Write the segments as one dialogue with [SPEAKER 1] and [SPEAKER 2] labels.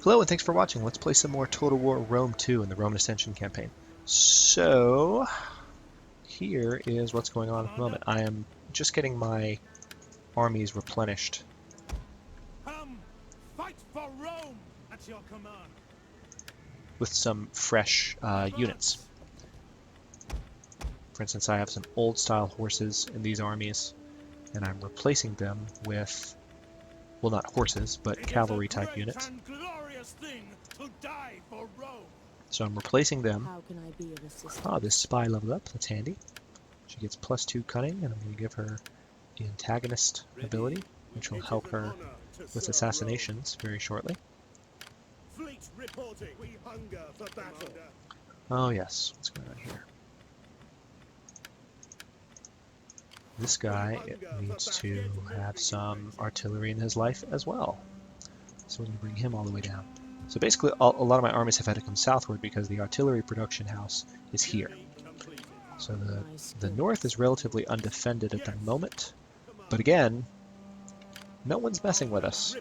[SPEAKER 1] Hello and thanks for watching. Let's play some more Total War Rome 2 in the Roman Ascension campaign. So, here is what's going on at the moment. I am just getting my armies replenished.
[SPEAKER 2] Come, fight for Rome at your command.
[SPEAKER 1] With some fresh units. For instance, I have some old-style horses in these armies, and I'm replacing them with, well, not horses, but cavalry-type units. So I'm replacing them.
[SPEAKER 3] How can I be of assistance?
[SPEAKER 1] Ah, this spy leveled up. That's handy. She gets +2 cunning, and I'm going to give her the antagonist ability, which will help her with assassinations very shortly.
[SPEAKER 2] Fleet reporting. We hunger for battle.
[SPEAKER 1] Oh yes, what's going on here? This guy needs to have some artillery in his life as well. So we're going to bring him all the way down. So basically a lot of my armies have had to come southward because the artillery production house is here. So the north is relatively undefended at the moment. But again, no one's messing with us.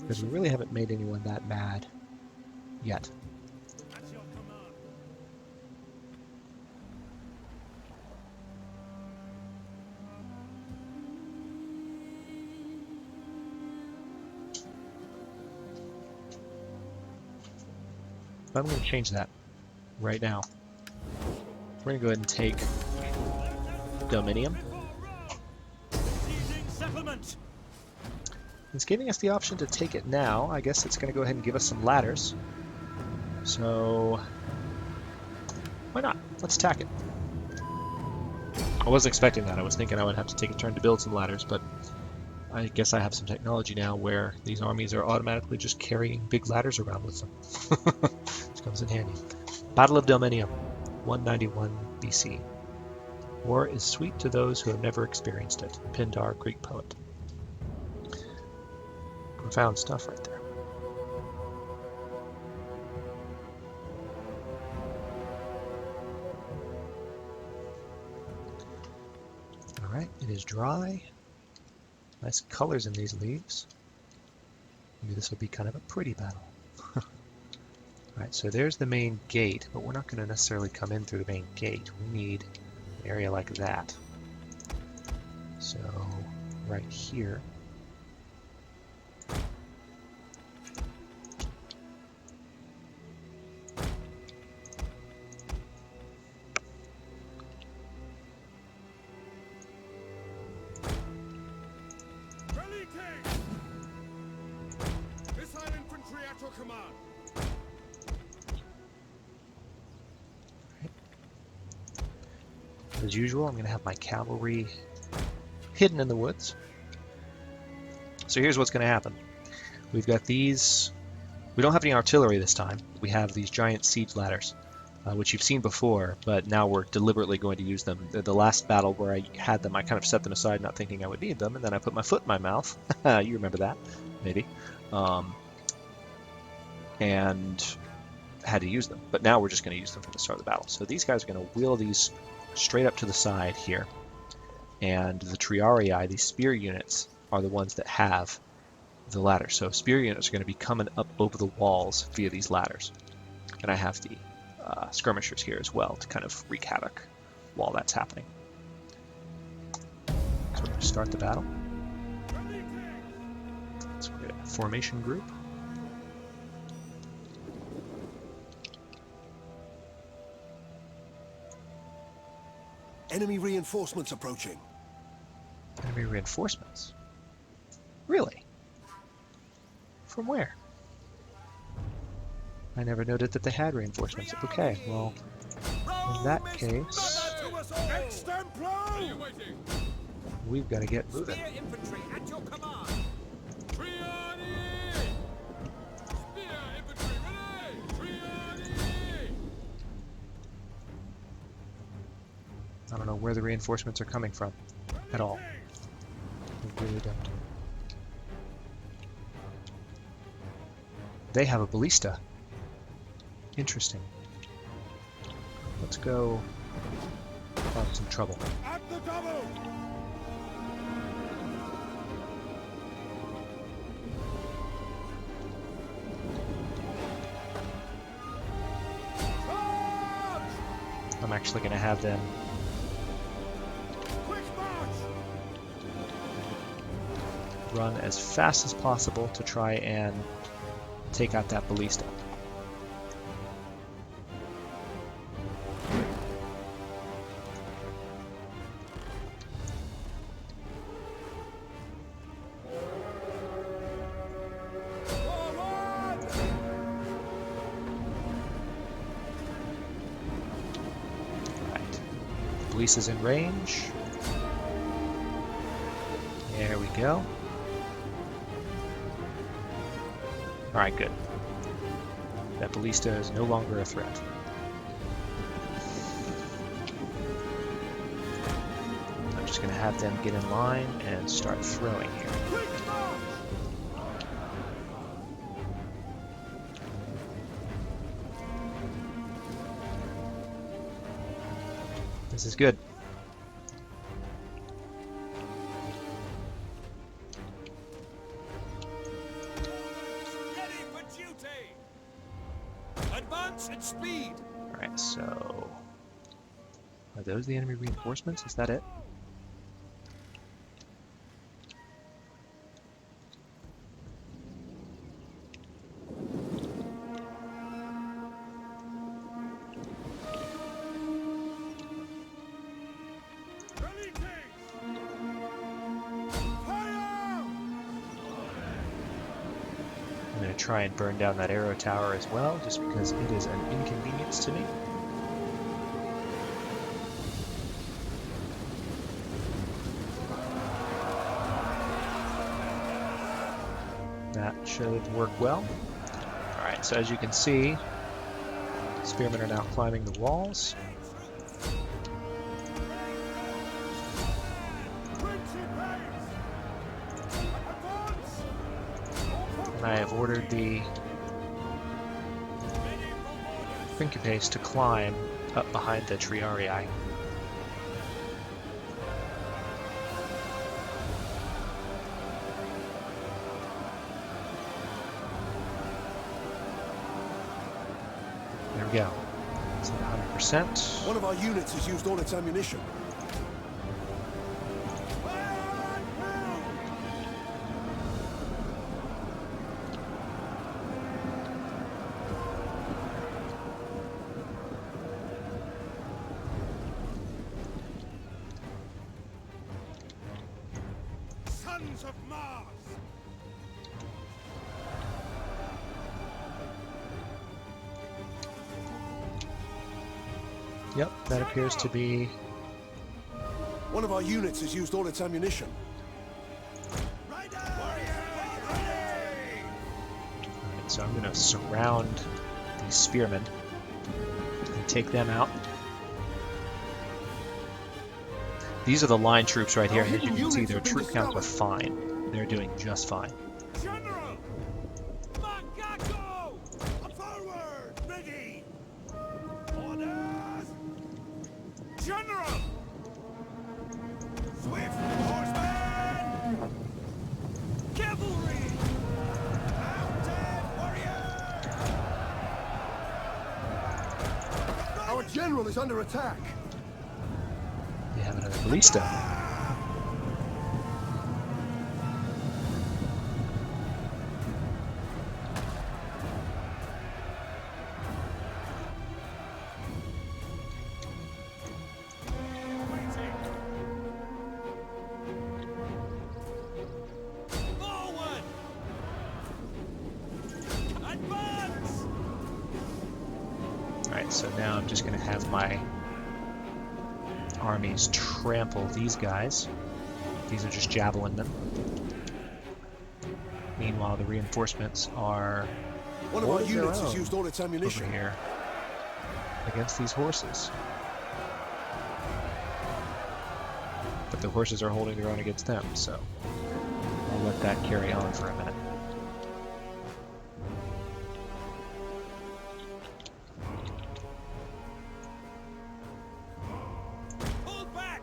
[SPEAKER 1] Because we really haven't made anyone that mad yet. But I'm going to change that right now. We're going to go ahead and take Delminium. It's giving us the option to take it now. I guess it's going to go ahead and give us some ladders. So, why not? Let's attack it. I wasn't expecting that. I was thinking I would have to take a turn to build some ladders, but I guess I have some technology now where these armies are automatically just carrying big ladders around with them. This comes in handy. Battle of Delminium, 191 BC. War is sweet to those who have never experienced it. Pindar, Greek poet. Profound stuff right there. Alright, it is dry. Nice colors in these leaves. Maybe this will be kind of a pretty battle. Alright, so there's the main gate, but we're not going to necessarily come in through the main gate. We need an area like that. So, right here. As usual, I'm going to have my cavalry hidden in the woods. So here's what's going to happen. We've got these... We don't have any artillery this time. We have these giant siege ladders, which you've seen before, but now we're deliberately going to use them. The last battle where I had them, I kind of set them aside not thinking I would need them, and then I put my foot in my mouth. You remember that, maybe. And had to use them. But now we're just going to use them from the start of the battle. So these guys are going to wheel these straight up to the side here, and the triarii, these spear units, are the ones that have the ladder. So spear units are going to be coming up over the walls via these ladders, and I have the skirmishers here as well to kind of wreak havoc while that's happening. So we're going to start the battle. Let's create a formation group.
[SPEAKER 4] Enemy reinforcements approaching.
[SPEAKER 1] Enemy reinforcements? Really? From where? I never noted that they had reinforcements. Okay, well, in that case, we've got to get moving. I don't know where the reinforcements are coming from at all. I really don't. They have a ballista. Interesting. Let's go cause some trouble.
[SPEAKER 2] At the double!
[SPEAKER 1] I'm actually going to have them
[SPEAKER 2] Quick march!
[SPEAKER 1] run as fast as possible to try and take out that ballista.
[SPEAKER 2] Forward!
[SPEAKER 1] Right. Ballista's in range. There we go. Alright, good. That ballista is no longer a threat. I'm just going to have them get in line and start throwing here.
[SPEAKER 2] Quick march!
[SPEAKER 1] This is good.
[SPEAKER 2] Ready for duty! Advance at speed!
[SPEAKER 1] Alright, so... Are those the enemy reinforcements? Is that it? I'm going to try and burn down that arrow tower as well, just because it is an inconvenience to me. That should work well. Alright, so as you can see, spearmen are now climbing the walls. And I have ordered the Principes to climb up behind the Triarii. There we go. It's at 100%.
[SPEAKER 3] One of our units has used all its ammunition.
[SPEAKER 2] Sons of Mars!
[SPEAKER 1] Yep, that appears to be...
[SPEAKER 3] One of our units has used all its ammunition.
[SPEAKER 2] Rider! Warrior!
[SPEAKER 1] Alright, so I'm going to surround these spearmen and take them out. These are the line troops right here, and as you can see, their troop counts are fine. They're doing just fine.
[SPEAKER 2] General! Macaco! Forward! Ready! Orders! General! Swift horsemen! Cavalry! Mounted warrior!
[SPEAKER 3] Our general is under attack.
[SPEAKER 1] They have another ballista.
[SPEAKER 2] Forward! Advance!
[SPEAKER 1] Alright, so now I'm just going to have my armies trample these guys. These are just javelin them. Meanwhile, the reinforcements are
[SPEAKER 3] One of our
[SPEAKER 1] holding their
[SPEAKER 3] units has
[SPEAKER 1] own
[SPEAKER 3] used all its
[SPEAKER 1] over
[SPEAKER 3] ammunition.
[SPEAKER 1] here against these horses. But the horses are holding their own against them, so I'll let that carry on for a minute.
[SPEAKER 2] Pull back!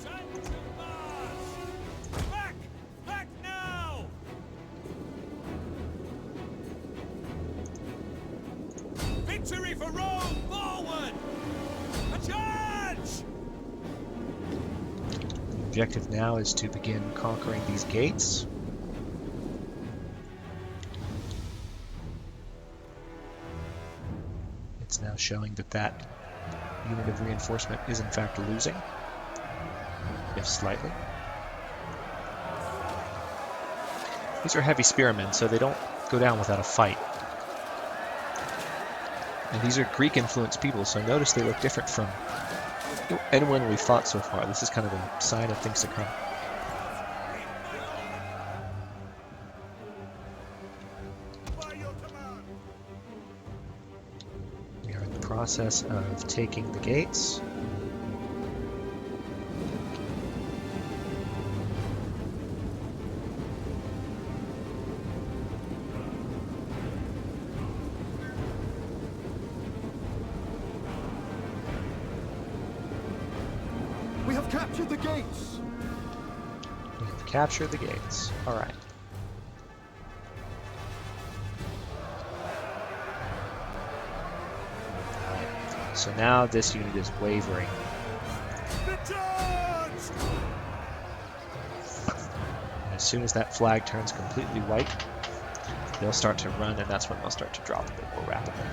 [SPEAKER 2] Sons of Mars! Back! Back now!
[SPEAKER 1] objective now is to begin conquering these gates. It's now showing that that unit of reinforcement is in fact losing, if slightly. These are heavy spearmen, so they don't go down without a fight. And these are Greek-influenced people, so notice they look different from anyone we've fought so far. This is kind of a sign of things to come. We are in the process of taking the gates.
[SPEAKER 3] We have captured the gates!
[SPEAKER 1] We have captured the gates. All right. So now this unit is wavering. And as soon as that flag turns completely white, they'll start to run, and that's when they'll start to drop a bit more rapidly.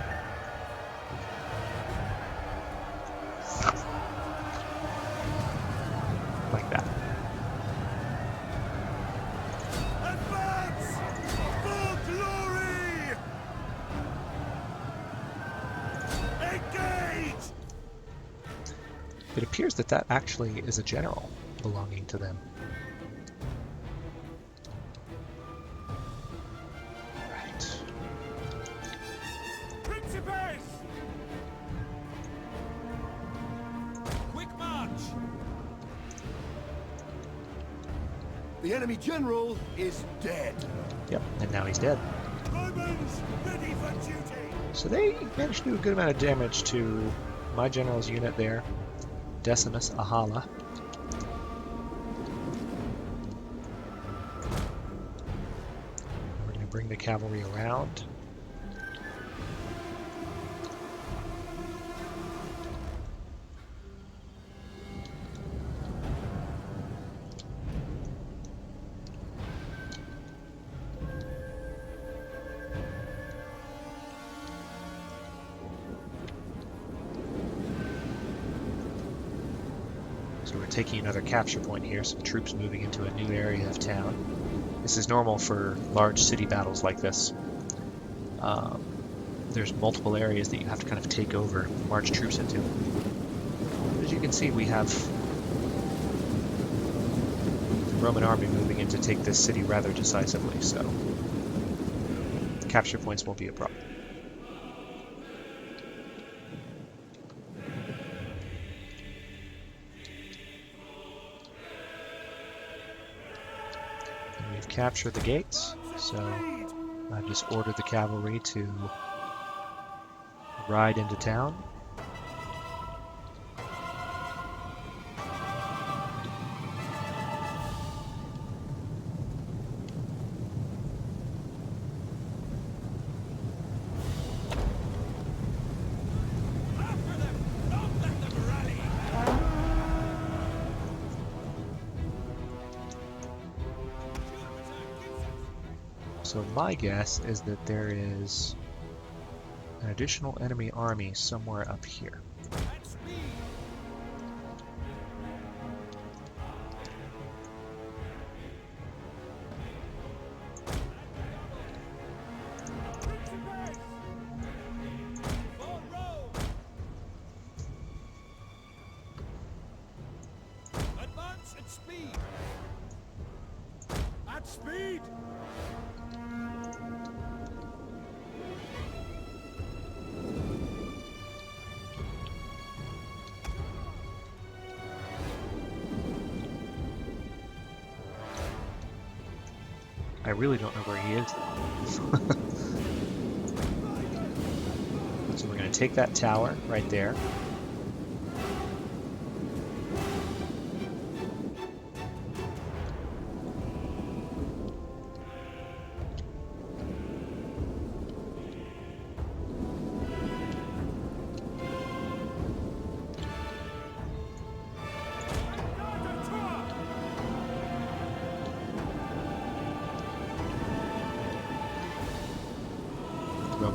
[SPEAKER 1] Like that.
[SPEAKER 2] Advance! For glory! Engage!
[SPEAKER 1] It appears that that actually is a general belonging to them. Right.
[SPEAKER 2] Principes! Quick march!
[SPEAKER 3] The enemy general is dead.
[SPEAKER 1] Yep, and now he's dead.
[SPEAKER 2] Romans, ready for duty!
[SPEAKER 1] So they managed to do a good amount of damage to my general's unit there, Decimus Ahala. We're going to bring the cavalry around. So we're taking another capture point here, some troops moving into a new area of town. This is normal for large city battles like this. There's multiple areas that you have to kind of take over, march troops into. But as you can see, we have the Roman army moving in to take this city rather decisively, so capture points won't be a problem. We've captured the gates, so I've just ordered the cavalry to ride into town. So my guess is that there is an additional enemy army somewhere up here.
[SPEAKER 2] Advance at speed! At speed!
[SPEAKER 1] I really don't know where he is. So we're going to take that tower right there.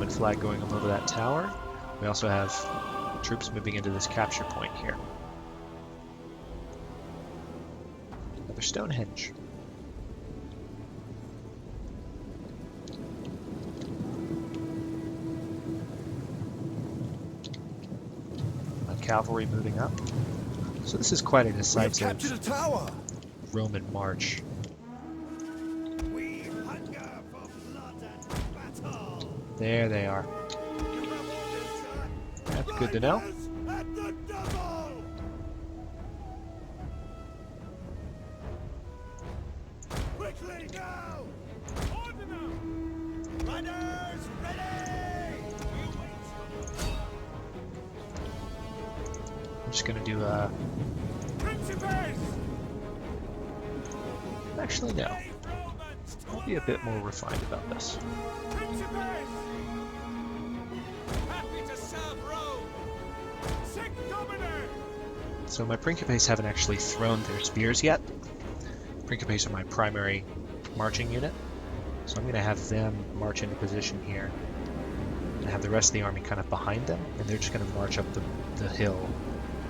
[SPEAKER 1] Roman flag going over that tower. We also have troops moving into this capture point here. Another Stonehenge. Cavalry moving up. So this is quite a
[SPEAKER 3] We have
[SPEAKER 1] decisive
[SPEAKER 3] captured a tower.
[SPEAKER 1] Roman march.
[SPEAKER 2] We hunger for blood and battle.
[SPEAKER 1] There they are.
[SPEAKER 2] You have orders, sir.
[SPEAKER 1] That's good to know.
[SPEAKER 2] Riders at the double. Quickly now. Order now. Riders ready. You wait.
[SPEAKER 1] I'm just going to do a...
[SPEAKER 2] Principes.
[SPEAKER 1] Actually, no.
[SPEAKER 2] Brave Romans to
[SPEAKER 1] I'll be a bit more refined about this.
[SPEAKER 2] Principes. Happy to serve Rome. Sic Domine.
[SPEAKER 1] So my Principes haven't actually thrown their spears yet. Principes are my primary marching unit. So I'm going to have them march into position here. And have the rest of the army kind of behind them. And they're just going to march up the hill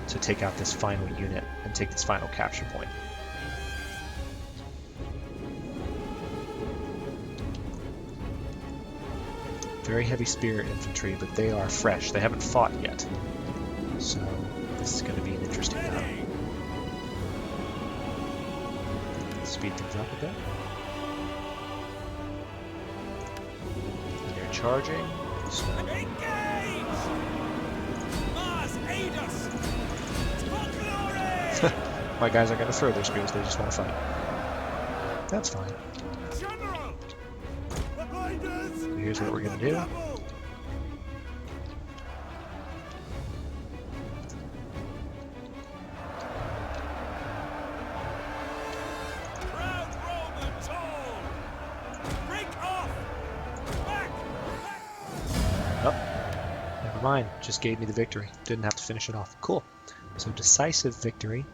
[SPEAKER 1] to take out this final unit and take this final capture point. Very heavy spear infantry, but they are fresh. They haven't fought yet. So this is going to be an interesting battle. Speed things up a bit. And they're charging. So
[SPEAKER 2] Engage! Mars, aid us! For glory!
[SPEAKER 1] my guys are going to throw their spears. They just want to fight. That's fine.
[SPEAKER 2] General! Behind us!
[SPEAKER 1] So here's what we're going to do.
[SPEAKER 2] Double! Proud Romans all! Break off! Back!
[SPEAKER 1] Oh, never mind. Just gave me the victory. Didn't have to finish it off. Cool. So decisive victory.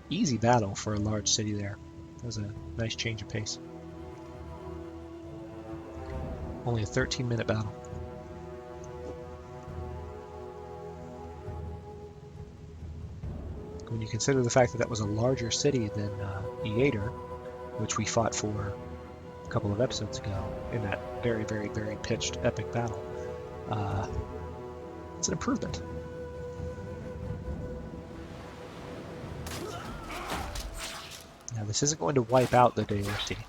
[SPEAKER 1] Easy battle for a large city there. That was a nice change of pace. Only a 13-minute battle. When you consider the fact that that was a larger city than Eater, which we fought for a couple of episodes ago in that very, very, very pitched epic battle, it's an improvement. Now this isn't going to wipe out the Delminium,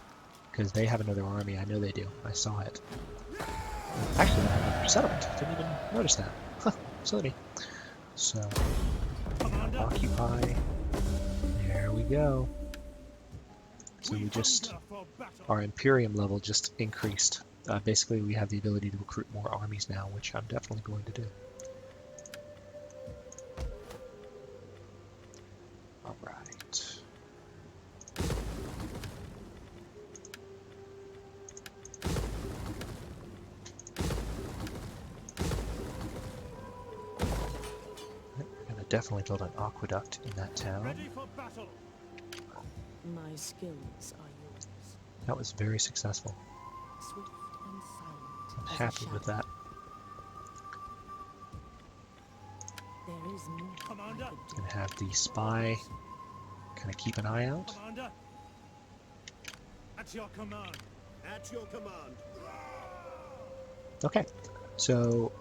[SPEAKER 1] because they have another army. I know they do. I saw it. Actually, they have another settlement. Didn't even notice that. Huh, silly. So, occupy. There we go. So we just, our Imperium level just increased. Basically, we have the ability to recruit more armies now, which I'm definitely going to do. Alright. Definitely build an aqueduct in that town.
[SPEAKER 2] Ready for battle!
[SPEAKER 4] My skills are yours.
[SPEAKER 1] That was very successful.
[SPEAKER 4] Swift and silent.
[SPEAKER 1] I'm
[SPEAKER 4] as a
[SPEAKER 1] happy with
[SPEAKER 4] shadow.
[SPEAKER 1] that.
[SPEAKER 4] There is more
[SPEAKER 2] Commander.
[SPEAKER 4] I could do.
[SPEAKER 1] And have the spy kind of keep an eye out.
[SPEAKER 2] Commander! At your command!
[SPEAKER 3] At your command.
[SPEAKER 1] Okay, so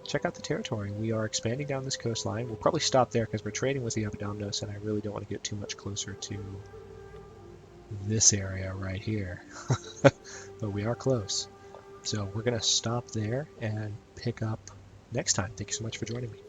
[SPEAKER 1] check out the territory. We are expanding down this coastline. We'll probably stop there because we're trading with the Apodomnos, and I really don't want to get too much closer to this area right here. But we are close. So we're going to stop there and pick up next time. Thank you so much for joining me.